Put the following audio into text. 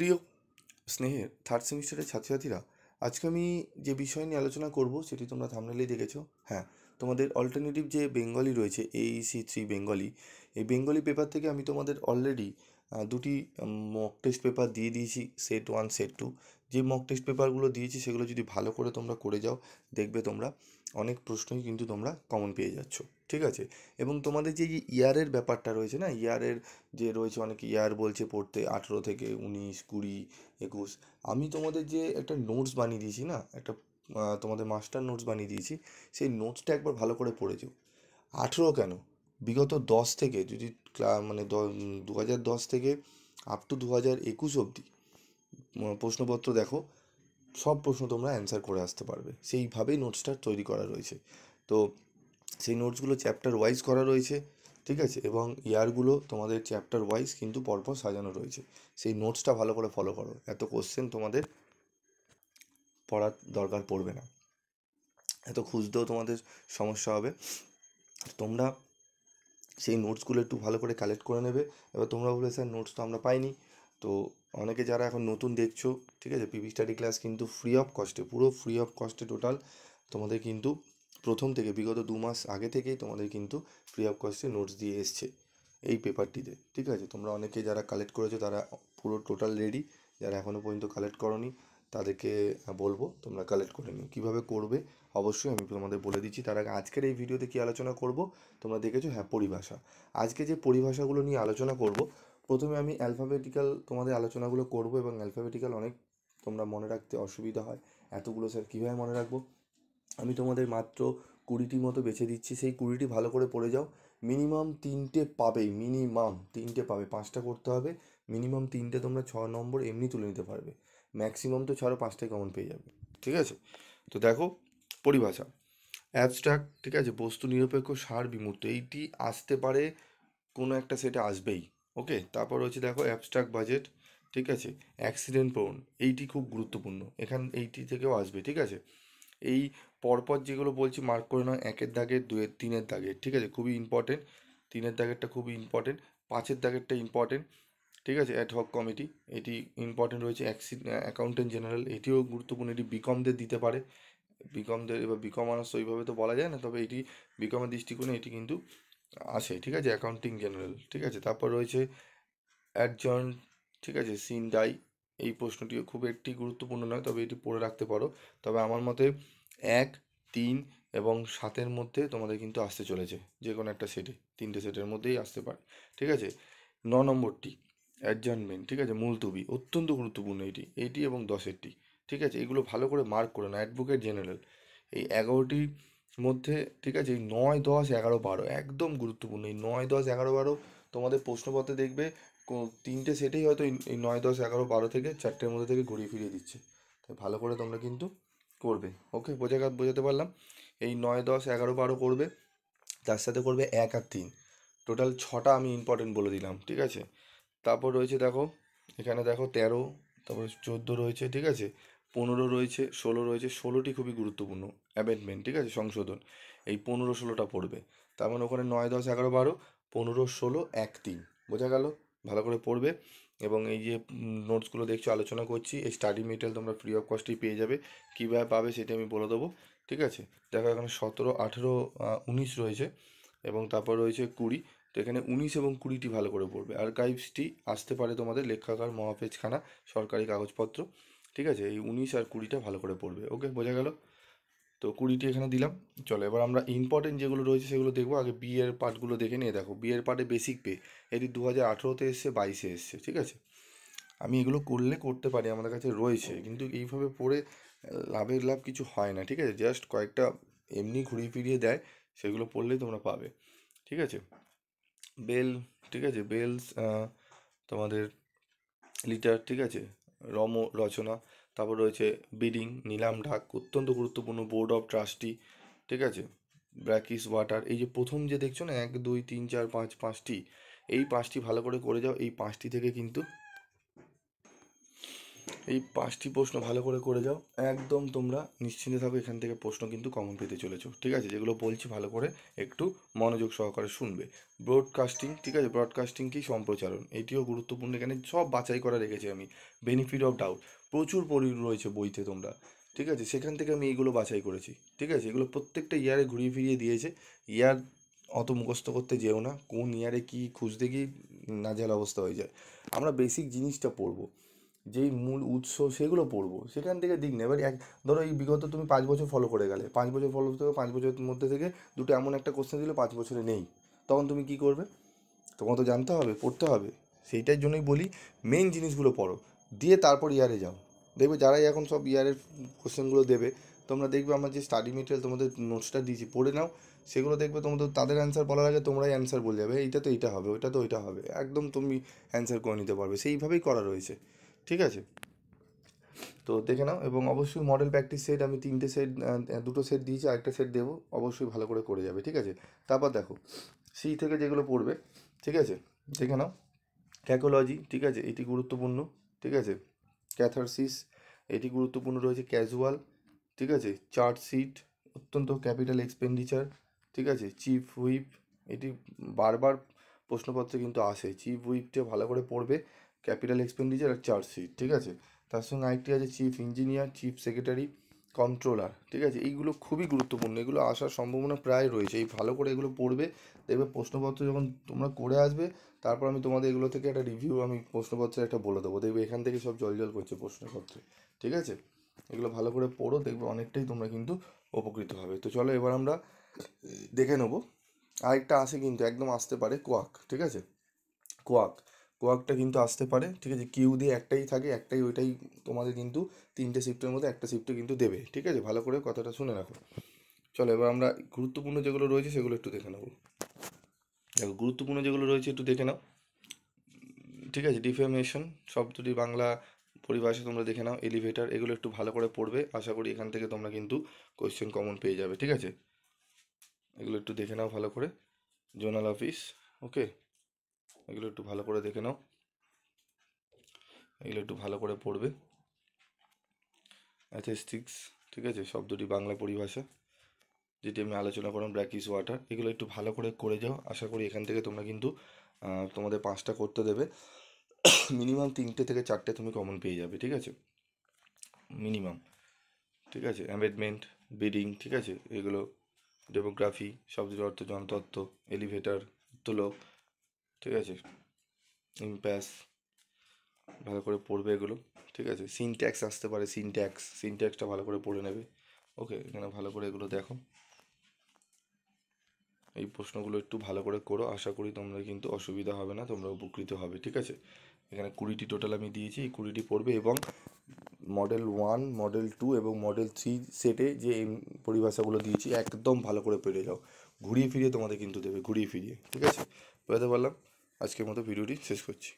প্রিয় স্নেহের থার্ড সেমিস্টারের ছাত্রছাত্রীরা, আজকে আমি যে বিষয় নিয়ে আলোচনা করব সেটি তোমরা থাম্বনেইলেই দেখেছো। হ্যাঁ, তোমাদের অল্টারনেটিভ যে বেঙ্গলি রয়েছে, AEC 3 বেঙ্গলি, এই বেঙ্গলি পেপার থেকে আমি তোমাদের অলরেডি দুটি মক টেস্ট পেপার দিয়ে দিয়েছি, সেট 1 সেট 2। যে মক টেস্ট পেপারগুলো দিয়েছি সেগুলো যদি ভালো করে তোমরা করে যাও, দেখবে তোমরা অনেক প্রশ্নই কিন্তু তোমরা কমন পেয়ে যাচ্ছ। ঠিক আছে? এবং তোমাদের যে ইয়ারের ব্যাপারটা রয়েছে না, ইয়ারের যে রয়েছে, অনেক ইয়ার বলছে পড়তে 18 থেকে 19, 20, 21। আমি তোমাদের যে একটা নোটস বানিয়ে দিয়েছি না, একটা তোমাদের মাস্টার নোটস বানিয়ে দিয়েছি, সেই নোটসটা একবার ভালো করে পড়েছো। 18 কেন, বিগত 10 থেকে যদি মানে 2010 থেকে আপ টু 2021 অবধি প্রশ্নপত্র দেখো, সব প্রশ্ন তোমরা অ্যান্সার করে আসতে পারবে। সেইভাবেই নোটসটা তৈরি করা রয়েছে। তো সেই নোটসগুলো চ্যাপ্টার ওয়াইজ করা রয়েছে। ঠিক আছে? এবং ইয়ারগুলো তোমাদের চ্যাপ্টার ওয়াইজ কিন্তু পরপর সাজানো রয়েছে। সেই নোটসটা ভালো করে ফলো করো, এত কোশ্চেন তোমাদের পড়ার দরকার পড়বে না, এত খুঁজতেও তোমাদের সমস্যা হবে। তোমরা সেই নোটসগুলো একটু ভালো করে কালেক্ট করে নেবে। এবার তোমরা বলবে স্যার নোটস তো আমরা পাইনি। তো অনেকে যারা এখন নতুন দেখছো, ঠিক আছে, পিপি স্টাডি ক্লাস কিন্তু ফ্রি অফ কস্টে, পুরো ফ্রি অফ কস্টে টোটাল তোমাদের কিন্তু প্রথম থেকে বিগত 2 মাস আগে থেকেই তোমাদের কিন্তু ফ্রি অফ কস্টে নোটস দিয়ে এসছে এই পেপারটিতে। ঠিক আছে? তোমরা অনেকে যারা কালেক্ট করেছো তারা পুরো টোটাল রেডি। যারা এখনও পর্যন্ত কালেক্ট করোনি তাদেরকে বলবো তোমরা কালেক্ট করে নিও। কীভাবে করবে অবশ্যই আমি তোমাদের বলে দিচ্ছি। তার আগে আজকের এই ভিডিওতে কী আলোচনা করব তোমরা দেখেছো, হ্যাঁ, পরিভাষা। আজকে যে পরিভাষাগুলো নিয়ে আলোচনা করব, প্রথমে আমি অ্যালফাবেটিক্যাল তোমাদের আলোচনাগুলো করব, এবং অ্যালফাবেটিক্যাল অনেক তোমরা মনে রাখতে অসুবিধা হয়, এতগুলো স্যার কীভাবে মনে রাখবো। আমি তোমাদের মাত্র 20টি মতো বেছে দিচ্ছি, সেই 20টি ভালো করে পড়ে যাও। মিনিমাম 3টে পাবেই, মিনিমাম 3টে পাবে, 5টা করতে হবে। মিনিমাম 3টে তোমরা 6 নম্বর এমনি তুলে নিতে পারবে, ম্যাক্সিমাম তো ছাড়ো 5টাই কমন পেয়ে যাবে। ঠিক আছে? তো দেখো, পরিভাষা। অ্যাবস্ট্রাক্ট, ঠিক আছে, বস্তু নিরপেক্ষ, সার বিমূর্ত, এইটি আসতে পারে, কোনো একটা সেটা আসবেই। ওকে, তারপর হচ্ছে দেখো অ্যাবস্ট্রাক্ট বাজেট, ঠিক আছে, অ্যাক্সিডেন্ট প্রোন, এইটি খুব গুরুত্বপূর্ণ, এইটি থেকেও আসবে। ঠিক আছে? এই পরপর যেগুলো বলছি মার্ক করে নাও, 1-এর দাগের, 2-এর, 3-এর দাগের। ঠিক আছে? খুবই ইম্পর্টেন্ট। 3-এর দাগেরটা খুবই ইম্পর্টেন্ট। 5-এর দাগেরটা ইম্পর্টেন্ট। ঠিক আছে? অ্যাডহক কমিটি, এটি ইম্পর্টেন্ট রয়েছে। অ্যাকাউন্টেন্ট জেনারেল, এটিও গুরুত্বপূর্ণ, এটি বিকমদের দিতে পারে। বিকমদের, এবার বিকম মানুষ তো ওইভাবে তো বলা যায় না, তবে এটি বিকমের দৃষ্টিকোণে এটি কিন্তু আসে। ঠিক আছে? Accounting general. ঠিক আছে? তারপর রয়েছে অ্যাডজর্ন, ঠিক আছে, সিন ডাই। এই প্রশ্নটিও খুব একটি গুরুত্বপূর্ণ নয়, তবে এটি পড়ে রাখতে পারো। তবে আমার মতে 1, 3 এবং 7-এর মধ্যে তোমাদের কিন্তু আসতে চলেছে, যে কোনো একটা সেটে, 3টে সেটের মধ্যেই আসতে পারে। ঠিক আছে? 9 নম্বরটি অ্যাডজার্নমেন্ট, ঠিক আছে, মুলতবি, অত্যন্ত গুরুত্বপূর্ণ এইটি এবং 10-এরটি। ঠিক আছে? এগুলো ভালো করে মার্ক করে না। অ্যাডভোকেট জেনারেল, এই 11টির মধ্যে, ঠিক আছে, এই 9, 10, 11, 12 একদম গুরুত্বপূর্ণ। এই 9, 10, 11, 12 তোমাদের প্রশ্নপত্রে দেখবে 3টে সেটেই হয়তো এই 9, 10, 11, 12 থেকে 4টের মধ্যে থেকে ঘুরিয়ে ফিরিয়ে দিচ্ছে। তাই ভালো করে তোমরা কিন্তু করবে। ওকে, বোঝাতে পারলাম? এই 9, 10, 11, 12 করবে, তার সাথে করবে 1 আর 3, টোটাল 6টা আমি ইম্পর্টেন্ট বলে দিলাম। ঠিক আছে? তারপর রয়েছে দেখো, এখানে দেখো 13, তারপর 14 রয়েছে, ঠিক আছে, 15 রয়েছে, 16 রয়েছে। 16টি খুবই গুরুত্বপূর্ণ, অ্যামেন্ডমেন্ট, ঠিক আছে, সংশোধন। এই 15, 16টা পড়বে। তার মানে ওখানে 9, 10, 11, 12, 15, 16, 1, 3, বোঝা গেল? ভালো করে পড়বে। এবং এই যে নোটসগুলো দেখছো আলোচনা করছি, এই স্টাডি মেটেরিয়াল তোমরা ফ্রি অফ কস্টেই পেয়ে যাবে। কীভাবে পাবে সেটা আমি বলে দেবো। ঠিক আছে? দেখো এখানে 17, 18, 19 রয়েছে, এবং তারপর রয়েছে 20। তো এখানে 19 এবং 20টি ভালো করে পড়বে। আর্কাইভসটি আসতে পারে তোমাদের লেখাকার, মহাপেজখানা, সরকারি কাগজপত্র। ঠিক আছে? এই 19 আর 20টা ভালো করে পড়বে। ওকে, বোঝা গেল? তো 20টি এখানে দিলাম। চলো এবার আমরা ইম্পর্টেন্ট যেগুলো রয়েছে সেগুলো দেখবো। আগে বি এর পার্টগুলো দেখে নিয়ে দেখো, বি এর পার্টে বেসিক পে, এটি 2018তে এসছে, 22-এ এসছে। ঠিক আছে? আমি এগুলো করতে পারি, আমাদের কাছে রয়েছে, কিন্তু এইভাবে পড়ে লাভ কিছু হয় না। ঠিক আছে? জাস্ট কয়েকটা এমনি ঘুরিয়ে ফিরিয়ে দেয়, সেগুলো পড়লেই তোমরা পাবে। ঠিক আছে? বেল, ঠিক আছে, বেলস, তোমাদের লিটার, ঠিক আছে, রচনা। তারপর রয়েছে বিডিং, নিলাম ঢাক, অত্যন্ত গুরুত্বপূর্ণ। বোর্ড অফ ট্রাস্টি, ঠিক আছে, ব্র্যাকিস ওয়াটার। এই যে প্রথম যে দেখছো না, 1, 2, 3, 4, 5, 5টি, এই 5টি ভালো করে যাও। এই 5টি থেকে কিন্তু এই 5টি প্রশ্ন ভালো করে যাও, একদম তোমরা নিশ্চিন্তে থাকো, এখান থেকে প্রশ্ন কিন্তু কমন পেতে চলেছো, ঠিক আছে? যেগুলো বলছি ভালো করে একটু মনোযোগ সহকারে শুনবে। ব্রডকাস্টিং, ঠিক আছে? ব্রডকাস্টিং কি? সম্প্রচারণ, এটিও গুরুত্বপূর্ণ, এখানে সব বাছাই করা রেখেছি আমি। বেনিফিট অফ ডাউট প্রচুর রয়েছে বইতে তোমরা, ঠিক আছে? সেখান থেকে আমি এইগুলো বাছাই করেছি, ঠিক আছে? এগুলো প্রত্যেকটা ইয়ারে ঘুরিয়ে ফিরিয়ে দিয়েছে। ইয়ার অত মুখস্থ করতে যেও না, কোন ইয়ারে কী খুঁজতে গিয়ে নাজেহাল অবস্থা হয়ে যায়। আমরা বেসিক জিনিসটা পড়বো, যেই মূল উৎস সেগুলো পড়বো, সেখান থেকে দিক না। এবার ধরো এই বিগত তুমি 5 বছর ফলো করে গেলে, 5 বছর ফলো থেকে 5 বছরের মধ্যে থেকে দুটো এমন একটা কোশ্চেন দিলে 5 বছরে নেই, তখন তুমি কি করবে? তোমার তো জানতে হবে, পড়তে হবে। সেইটার জন্যই বলি মেন জিনিসগুলো পড়ো, দিয়ে তারপর ইয়ারে যাও। দেখবে যারাই এখন সব ইয়ারের কোশ্চেনগুলো দেবে, তোমরা দেখবে আমার যে স্টাডি মেটেরিয়াল তোমাদের নোটসটা দিয়েছি, পড়ে নাও। সেগুলো দেখবে তোমাদের, তাদের অ্যান্সার বলার আগে তোমরাই অ্যান্সার বলে যাবে, এইটা তো এইটা হবে, ওইটা তো ওইটা হবে, একদম তুমি অ্যান্সার করে নিতে পারবে। সেইভাবেই করা রয়েছে, ঠিক আছে? তো দেখে নাও। এবং অবশ্যই মডেল প্র্যাকটিস সেট আমি 3টে সেট, 2টো সেট দিয়েছি, আরেকটা সেট দেবো, অবশ্যই ভালো করে যাবে, ঠিক আছে? তারপর দেখো সি থেকে যেগুলো পড়বে, ঠিক আছে? দেখে নাও। ক্যাকোলজি, ঠিক আছে? এটি গুরুত্বপূর্ণ, ঠিক আছে? ক্যাথারসিস, এটি গুরুত্বপূর্ণ রয়েছে। ক্যাজুয়াল, ঠিক আছে? চার্জশিট, অত্যন্ত ক্যাপিটাল এক্সপেন্ডিচার, ঠিক আছে? চিফ হুইপ, এটি বারবার প্রশ্নপত্রে কিন্তু আসে, চিফ হুইপটা ভালো করে পড়বে। ক্যাপিটাল এক্সপেন্ডিচার আর চার্জশিট, ঠিক আছে? তার সঙ্গে আরেকটি আছে chief engineer, chief secretary, controller, ঠিক আছে? এইগুলো খুবই গুরুত্বপূর্ণ, এগুলো আসার সম্ভাবনা প্রায় রয়েছে। এই ভালো করে এগুলো পড়বে, দেখবে প্রশ্নপত্র যখন তোমরা করে আসবে, তারপর আমি তোমাদের এগুলো থেকে একটা রিভিউ, আমি প্রশ্নপত্রে একটা বলে দেবো, দেখবে এখান থেকে সব জল করছে প্রশ্নপত্রে, ঠিক আছে? এগুলো ভালো করে পড়ো, দেখবে অনেকটাই তোমরা কিন্তু উপকৃত হবে। তো চলো এবার আমরা দেখে নেবো। আরেকটা আসে কিন্তু, একদম আসতে পারে, কোয়াক, ঠিক আছে? কোয়াকটা কিন্তু আসতে পারে, ঠিক আছে? কিউ দিয়ে একটাই থাকে, একটাই, ওইটাই তোমাদের কিন্তু 3টে শিফটের মধ্যে একটা শিফটে কিন্তু দেবে, ঠিক আছে? ভালো করে কথাটা শুনে রাখো। চলো এবার আমরা গুরুত্বপূর্ণ যেগুলো রয়েছে সেগুলো একটু দেখে নেবো। দেখো গুরুত্বপূর্ণ যেগুলো রয়েছে একটু দেখে নাও, ঠিক আছে? ডিফেমেশন শব্দটি বাংলা পরিভাষা তোমরা দেখে নাও। এলিভেটর, এগুলো একটু ভালো করে পড়বে, আশা করি এখান থেকে তোমরা কিন্তু কোয়েশ্চেন কমন পেয়ে যাবে, ঠিক আছে? এগুলো একটু দেখে নাও ভালো করে। জোনাল অফিস, ওকে, এগুলো একটু ভালো করে দেখে নাও, এগুলো একটু ভালো করে পড়বে। অ্যাথেস্টিক্স, ঠিক আছে? শব্দটি বাংলা পরিভাষা, যেটি আমি আলোচনা করলাম, ব্র্যাকিস ওয়াটার, এগুলো একটু ভালো করে যাও, আশা করি এখান থেকে তোমরা কিন্তু তোমাদের 5টা করতে দেবে, মিনিমাম 3টে থেকে 4টে তুমি কমন পেয়ে যাবে, ঠিক আছে? মিনিমাম, ঠিক আছে? অ্যামেন্ডমেন্ট, বিডিং, ঠিক আছে? এগুলো ডেমোগ্রাফি, শব্দের অর্থ, জনতত্ত্ব, এলিভেটর, তোলক, ঠিক আছে? ইম্প্যাস, ভালো করে পড়বে এগুলো, ঠিক আছে? সিনট্যাক্স আসতে পারে, সিনট্যাক্সটা ভালো করে পড়ে নেবে, ওকে? এখানে ভালো করে এগুলো দেখো, এই প্রশ্নগুলো একটু ভালো করে করো, আশা করি তোমরা কিন্তু অসুবিধা হবে না, তোমরা উপকৃত হবে, ঠিক আছে? এখানে 20টি টোটাল আমি দিয়েছি, এই 20টি পড়বে। এবং মডেল 1, মডেল 2 এবং মডেল 3 সেটে যে পরিভাষাগুলো দিয়েছি একদম ভালো করে পেরে যাও, ঘুরিয়ে ফিরিয়ে তোমাদের কিন্তু দেবে, ঘুরিয়ে ফিরিয়ে, ঠিক আছে? বোঝাতে পারলাম? আজকের মতো ভিডিওটি শেষ করছি।